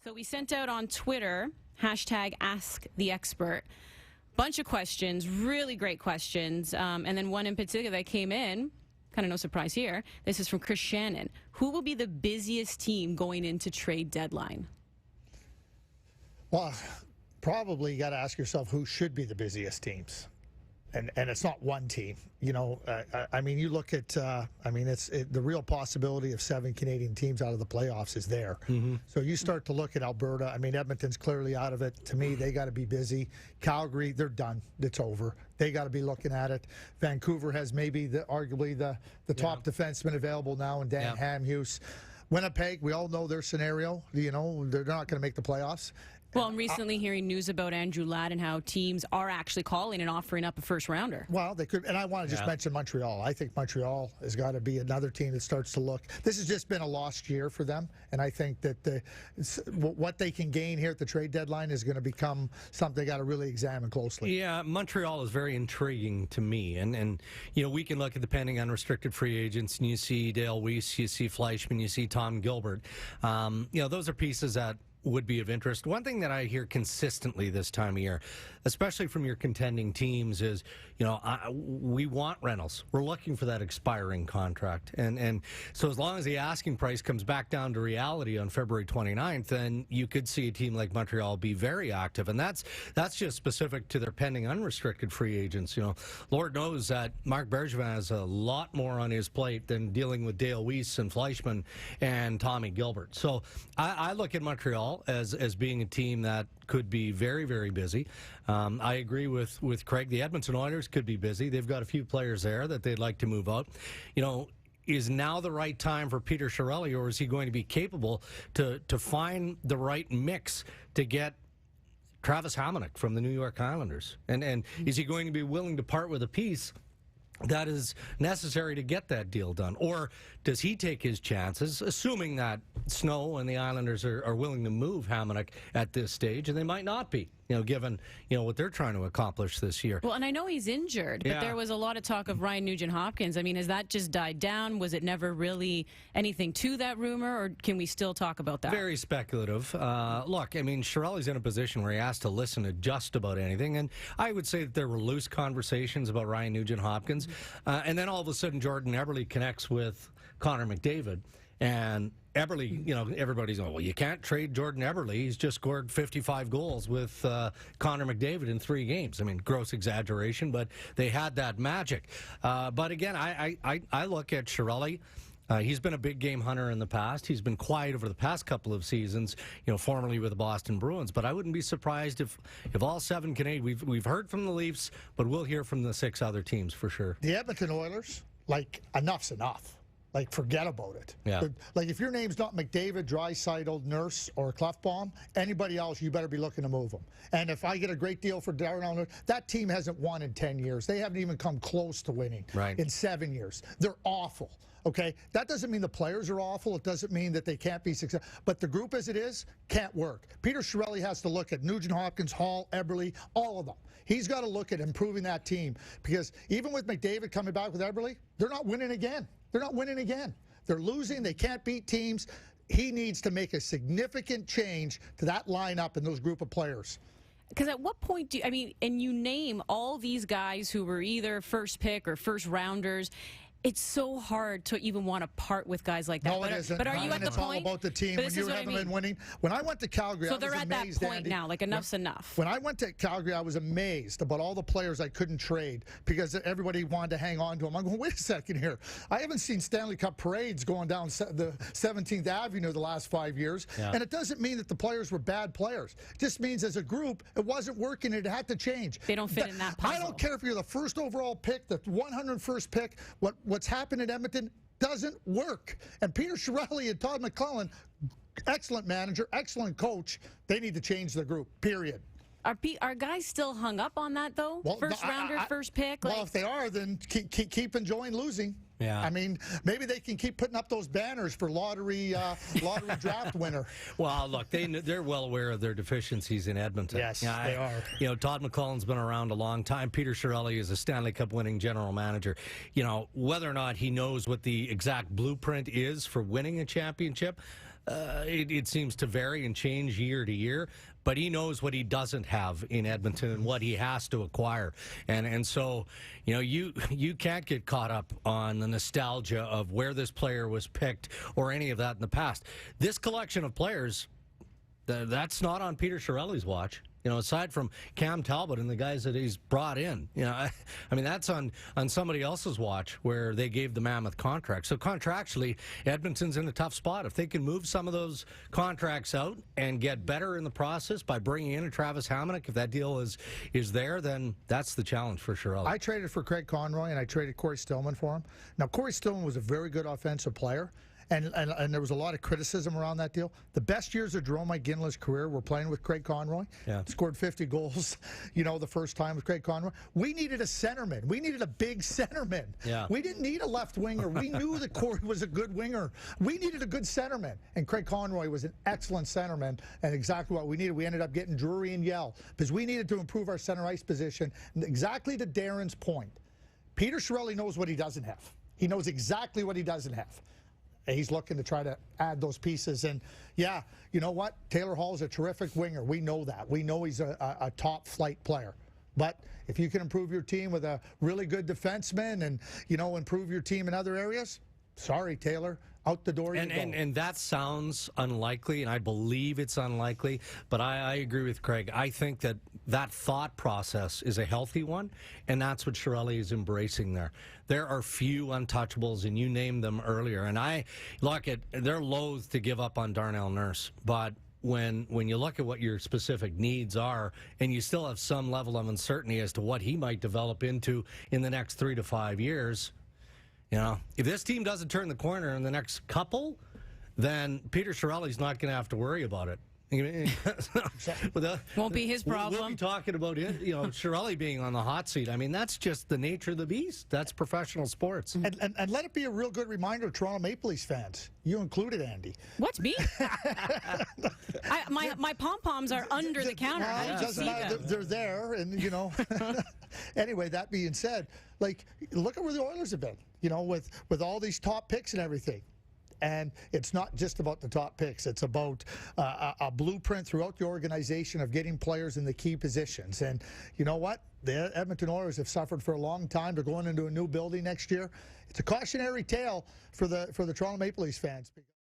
So we sent out on Twitter, hashtag #AskTheExpert, bunch of questions, really great questions, and then one in particular that came in, kind of no surprise here. This is from Chris Shannon. Who will be the busiest team going into trade deadline? Well, probably you got to ask yourself who should be the busiest teams. And it's not one team. You know, I mean, you look at, the real possibility of 7 Canadian teams out of the playoffs is there. Mm-hmm. So you start to look at Alberta. I mean, Edmonton's clearly out of it. To me, they got to be busy. Calgary, they're done. It's over. They got to be looking at it. Vancouver has maybe arguably the top defenseman available now in Dan Hamhuis. Winnipeg, we all know their scenario. You know, they're not going to make the playoffs. Well, I'm recently hearing news about Andrew Ladd and how teams are actually calling and offering up a first-rounder. Well, they could, and I want to just mention Montreal. I think Montreal has got to be another team that starts to look. This has just been a lost year for them, and I think that what they can gain here at the trade deadline is going to become something they got to really examine closely. Yeah, Montreal is very intriguing to me, and you know, we can look at the pending unrestricted free agents, and you see Dale Weiss, you see Fleischman, you see Tom Gilbert. You know, those are pieces that would be of interest. One thing that I hear consistently this time of year, especially from your contending teams, is, you know, we want Reynolds. We're looking for that expiring contract. And so as long as the asking price comes back down to reality on February 29th, then you could see a team like Montreal be very active. And that's just specific to their pending unrestricted free agents. You know, Lord knows that Marc Bergevin has a lot more on his plate than dealing with Dale Weiss and Fleischman and Tommy Gilbert. So I look at Montreal as being a team that could be very, very busy. I agree with Craig. The Edmonton Oilers could be busy. They've got a few players there that they'd like to move out. You know, is now the right time for Peter Chiarelli, or is he going to be capable to find the right mix to get Travis Hamonic from the New York Islanders? And is he going to be willing to part with a piece that is necessary to get that deal done? Or does he take his chances, assuming that Snow and the Islanders are willing to move Hamonic at this stage, and they might not be, you know, given, you know, what they're trying to accomplish this year. Well, and I know he's injured, but there was a lot of talk of Ryan Nugent-Hopkins. I mean, has that just died down? Was it never really anything to that rumor, or can we still talk about that? Very speculative. Look, I mean, Chiarelli's in a position where he has to listen to just about anything, and I would say that there were loose conversations about Ryan Nugent-Hopkins, and then all of a sudden Jordan Eberle connects with Connor McDavid, and Eberle, you know, everybody's going, well, you can't trade Jordan Eberle. He's just scored 55 goals with Connor McDavid in 3 games. I mean, gross exaggeration, but they had that magic. But again, I look at Chiarelli. He's been a big game hunter in the past. He's been quiet over the past couple of seasons, you know, formerly with the Boston Bruins. But I wouldn't be surprised if all 7 Canadian, we've heard from the Leafs, but we'll hear from the 6 other teams for sure. The Edmonton Oilers, like, enough's enough. Like, forget about it. Yeah. Like, if your name's not McDavid, Draisaitl, Nurse, or Clefbaum, anybody else, you better be looking to move them. And if I get a great deal for Darren Elner, that team hasn't won in 10 years. They haven't even come close to winning in 7 years. They're awful. Okay? That doesn't mean the players are awful. It doesn't mean that they can't be successful. But the group as it is can't work. Peter Chiarelli has to look at Nugent-Hopkins, Hall, Eberle, all of them. He's got to look at improving that team. Because even with McDavid coming back with Eberle, they're not winning again. They're not winning again. They're losing. They can't beat teams. He needs to make a significant change to that lineup and those group of players. Because at what point do you, I mean, and you name all these guys who were either first pick or first rounders, it's so hard to even want to part with guys like that. No, it isn't. But are you at the point? It's all about the team. When you haven't been winning. When I went to Calgary, so I was amazed. they're at that point now. Like, enough's enough. When I went to Calgary, I was amazed about all the players I couldn't trade because everybody wanted to hang on to them. I'm going, wait a second here. I haven't seen Stanley Cup parades going down the 17th Avenue the last 5 years. Yeah. And it doesn't mean that the players were bad players. It just means as a group, it wasn't working. It had to change. They don't fit in that puzzle. I don't care if you're the first overall pick, the 101st pick. What's happened in Edmonton doesn't work. And Peter Chiarelli and Todd McLellan, excellent manager, excellent coach, they need to change the group, period. Are guys still hung up on that, though? Well, first rounder, first pick? Well, if they are, then keep enjoying losing. Yeah. I mean, maybe they can keep putting up those banners for lottery draft winner. Well, look, they're well aware of their deficiencies in Edmonton. Yes, they are. You know, Todd McLellan's been around a long time. Peter Chiarelli is a Stanley Cup winning general manager. You know, whether or not he knows what the exact blueprint is for winning a championship, it seems to vary and change year to year, but he knows what he doesn't have in Edmonton and what he has to acquire. And so, you can't get caught up on the nostalgia of where this player was picked or any of that in the past. This collection of players, that's not on Peter Chiarelli's watch. Aside from Cam Talbot and the guys that he's brought in, I mean, that's on somebody else's watch where they gave the mammoth contract. So contractually, Edmonton's in a tough spot. If they can move some of those contracts out and get better in the process by bringing in a Travis Hamonic, if that deal is there, then that's the challenge for Chiarelli. I traded for Craig Conroy, and I traded Corey Stillman for him. Now, Corey Stillman was a very good offensive player. And there was a lot of criticism around that deal. The best years of Jerome McGinley's career were playing with Craig Conroy. Yeah. Scored 50 goals, the first time with Craig Conroy. We needed a centerman. We needed a big centerman. Yeah. We didn't need a left winger. We knew that Corey was a good winger. We needed a good centerman. And Craig Conroy was an excellent centerman and exactly what we needed. We ended up getting Drury and Yell because we needed to improve our center ice position. And exactly to Darren's point, Peter Chiarelli knows what he doesn't have. He knows exactly what he doesn't have. He's looking to try to add those pieces. And, yeah, you know what? Taylor Hall is a terrific winger. We know that. We know he's a top-flight player. But if you can improve your team with a really good defenseman and, improve your team in other areas, sorry, Taylor, out the door you go. And that sounds unlikely, and I believe it's unlikely, but I agree with Craig. I think that thought process is a healthy one, and that's what Chiarelli is embracing there. There are few untouchables, and you named them earlier. And they're loath to give up on Darnell Nurse, but when you look at what your specific needs are, and you still have some level of uncertainty as to what he might develop into in the next 3 to 5 years, if this team doesn't turn the corner in the next couple, then Peter Chiarelli's not going to have to worry about it. Won't be his problem. We'll be talking about Chiarelli being on the hot seat. I mean, that's just the nature of the beast. That's professional sports. And let it be a real good reminder to Toronto Maple Leafs fans. You included, Andy. What's me? My pom-poms are under the counter. I didn't see them. They're there, and Anyway, that being said, look at where the Oilers have been. With all these top picks and everything. And it's not just about the top picks. It's about a blueprint throughout the organization of getting players in the key positions. And you know what? The Edmonton Oilers have suffered for a long time. They're going into a new building next year. It's a cautionary tale for the Toronto Maple Leafs fans.